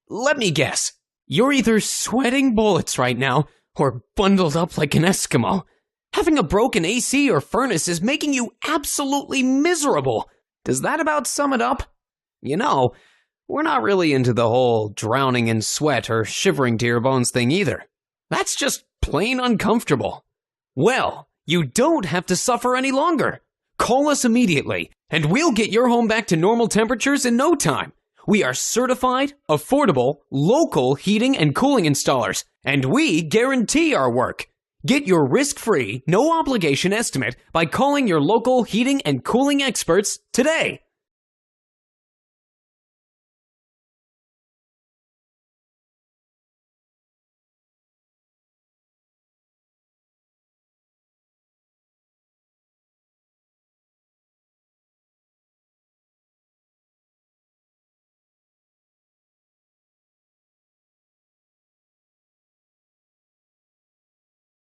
Let me guess. You're either sweating bullets right now or bundled up like an Eskimo. Having a broken AC or furnace is making you absolutely miserable. Does that about sum it up? You know, we're not really into the whole drowning in sweat or shivering to your bones thing either. That's just plain uncomfortable. Well, you don't have to suffer any longer. Call us immediately, and we'll get your home back to normal temperatures in no time. We are certified, affordable, local heating and cooling installers, and we guarantee our work. Get your risk-free, no-obligation estimate by calling your local heating and cooling experts today.